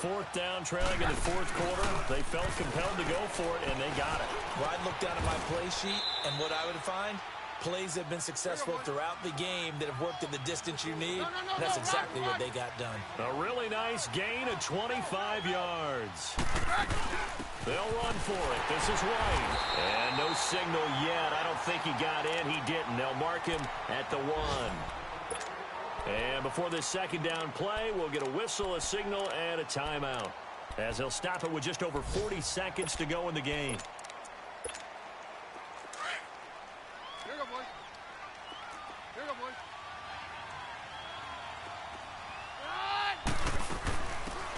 4th down, trailing in the 4th quarter. They felt compelled to go for it, and they got it. Well, I'd look down at my play sheet, and what I would find, plays have been successful throughout the game that have worked at the distance you need. And that's exactly what they got done. A really nice gain of 25 yards. They'll run for it. This is White. And no signal yet. I don't think he got in. He didn't. They'll mark him at the 1. And before this 2nd down play, we'll get a whistle, a signal, and a timeout, as they'll stop it with just over 40 seconds to go in the game. Here you go, boys. Here you go, boys.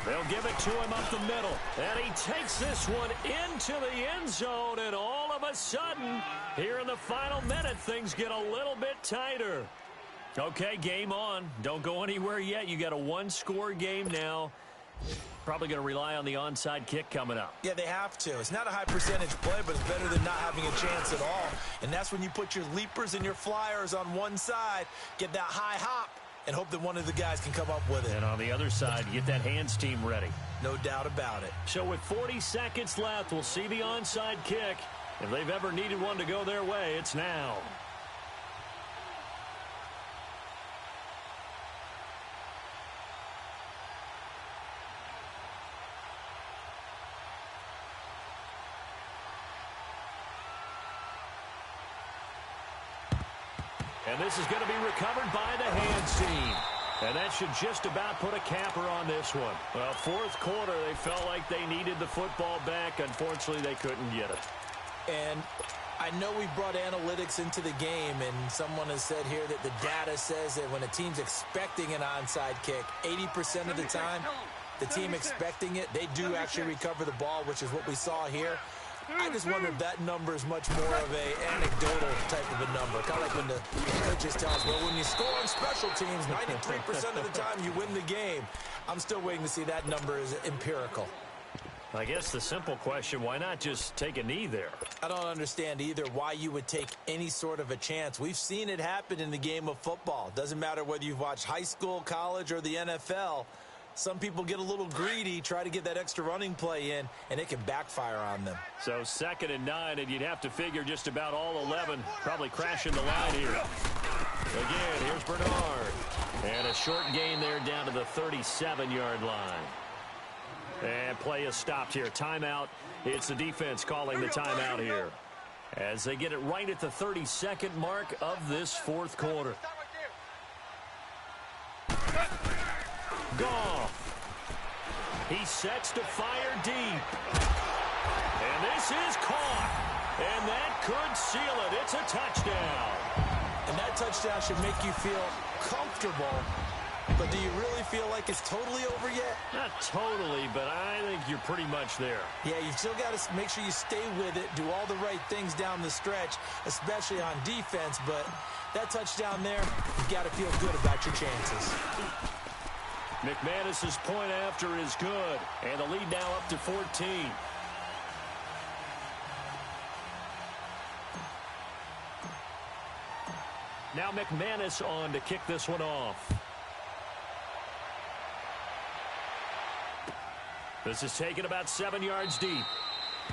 They'll give it to him up the middle. And he takes this one into the end zone. And all of a sudden, here in the final minute, things get a little bit tighter. Okay, game on. Don't go anywhere yet. You got a 1-score game now. Probably going to rely on the onside kick coming up. Yeah, they have to. It's not a high percentage play, but it's better than not having a chance at all. And that's when you put your leapers and your flyers on one side, get that high hop, and hope that one of the guys can come up with it. And on the other side, get that hands team ready. No doubt about it. So with 40 seconds left, we'll see the onside kick. If they've ever needed one to go their way, it's now. And this is going to be recovered by the hands team. And that should just about put a capper on this one. Well, fourth quarter, they felt like they needed the football back. Unfortunately, they couldn't get it. And I know we brought analytics into the game, and someone has said here that the data says that when a team's expecting an onside kick, 80% of the time, the team expecting it, they do actually recover the ball, which is what we saw here. I just wonder if that number is much more of an anecdotal type of a number. Kind of like when the coaches tell us, well, when you score on special teams, 93% of the time you win the game. I'm still waiting to see that number is empirical. I guess the simple question, why not just take a knee there? I don't understand either why you would take any sort of a chance. We've seen it happen in the game of football. Doesn't matter whether you've watched high school, college, or the NFL. Some people get a little greedy, try to get that extra running play in, and it can backfire on them. So 2nd and 9, and you'd have to figure just about all 11 probably crashing the line here. Again, here's Bernard. And a short gain there down to the 37-yard line. And play is stopped here. Timeout. It's the defense calling the timeout here. As they get it right at the 32nd mark of this fourth quarter. Goff. He sets to fire deep. And this is caught. And that could seal it. It's a touchdown. And that touchdown should make you feel comfortable. But do you really feel like it's totally over yet? Not totally, but I think you're pretty much there. Yeah, you still got to make sure you stay with it, do all the right things down the stretch, especially on defense. But that touchdown there, you've got to feel good about your chances. McManus's point after is good, and the lead now up to 14. Now McManus on to kick this one off. This is taken about 7 yards deep.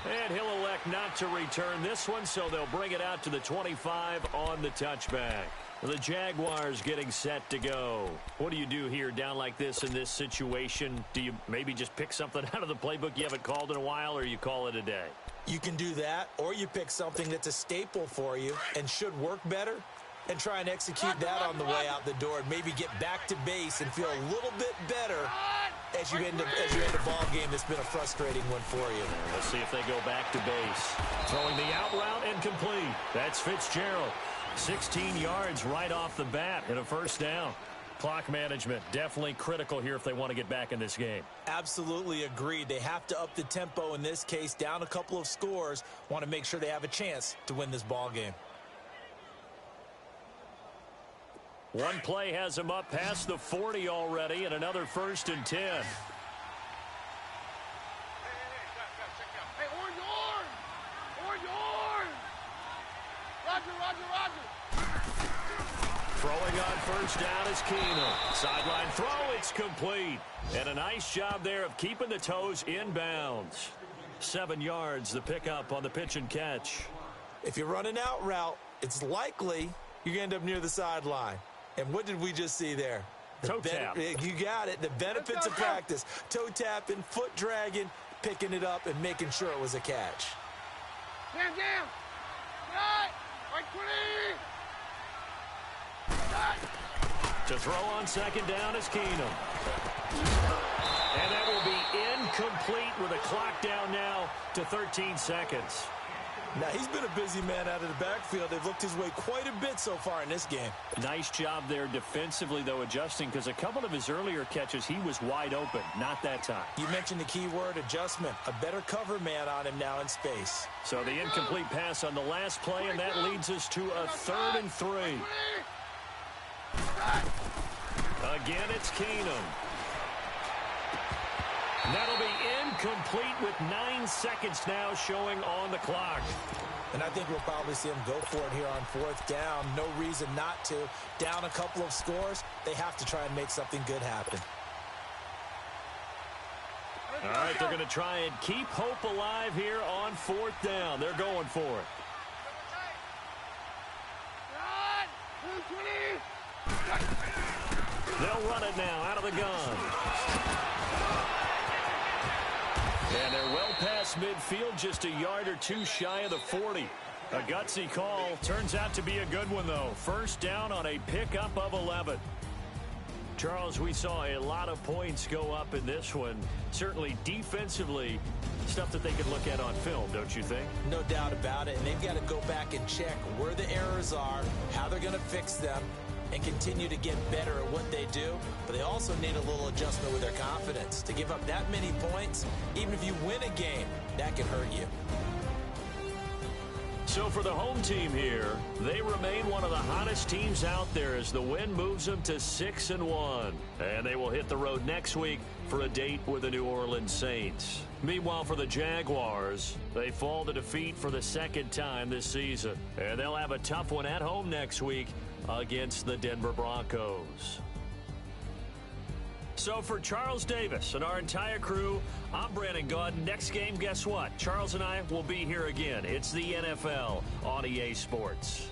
And he'll elect not to return this one, so they'll bring it out to the 25 on the touchback. The Jaguars getting set to go. What do you do here down like this in this situation? Do you maybe just pick something out of the playbook you haven't called in a while, or you call it a day? You can do that, or you pick something that's a staple for you and should work better and try and execute that on the way out the door and maybe get back to base and feel a little bit better as you end a ball game that's been a frustrating one for you. We'll see if they go back to base. Throwing the out route and complete. That's Fitzgerald. 16 yards right off the bat and a first down. Clock management definitely critical here if they want to get back in this game. Absolutely agreed. They have to up the tempo in this case, down a couple of scores. Want to make sure they have a chance to win this ball game. One play has them up past the 40 already, and another 1st and 10. Hey, orange, orange! Orange, orange! Roger. Throwing on first down is Keenum. Sideline throw, it's complete. And a nice job there of keeping the toes inbounds. 7 yards, the pickup on the pitch and catch. If you run an out route, it's likely you're going to end up near the sideline. And what did we just see there? Toe tap. You got it. The benefits of practice. Toe tapping, foot dragging, picking it up, and making sure it was a catch. Jam. Right, 20. To throw on second down is Keenum. And that will be incomplete with a clock down now to 13 seconds. Now, he's been a busy man out of the backfield. They've looked his way quite a bit so far in this game. Nice job there defensively, though, adjusting, because a couple of his earlier catches, he was wide open. Not that time. You mentioned the key word, adjustment. A better cover man on him now in space. So the incomplete pass on the last play, and that leads us to a 3rd and 3. Again, it's Keenum. That'll be incomplete with 9 seconds now showing on the clock. And I think we'll probably see them go for it here on fourth down. No reason not to. Down a couple of scores, they have to try and make something good happen. All right, they're going to try and keep hope alive here on fourth down. They're going for it. They'll run it now out of the gun. And they're well past midfield, just a yard or two shy of the 40. A gutsy call. Turns out to be a good one, though. First down on a pickup of 11. Charles, we saw a lot of points go up in this one. Certainly defensively, stuff that they could look at on film, don't you think? No doubt about it. And they've got to go back and check where the errors are, how they're going to fix them, and continue to get better at what they do. But they also need a little adjustment with their confidence. To give up that many points, even if you win a game, that can hurt you. So for the home team here, they remain one of the hottest teams out there as the win moves them to 6-1. And they will hit the road next week for a date with the New Orleans Saints. Meanwhile, for the Jaguars, they fall to defeat for the second time this season. And they'll have a tough one at home next week against the Denver Broncos. So for Charles Davis and our entire crew, I'm Brandon Gaudin. Next game, guess what? Charles and I will be here again. It's the NFL on EA Sports.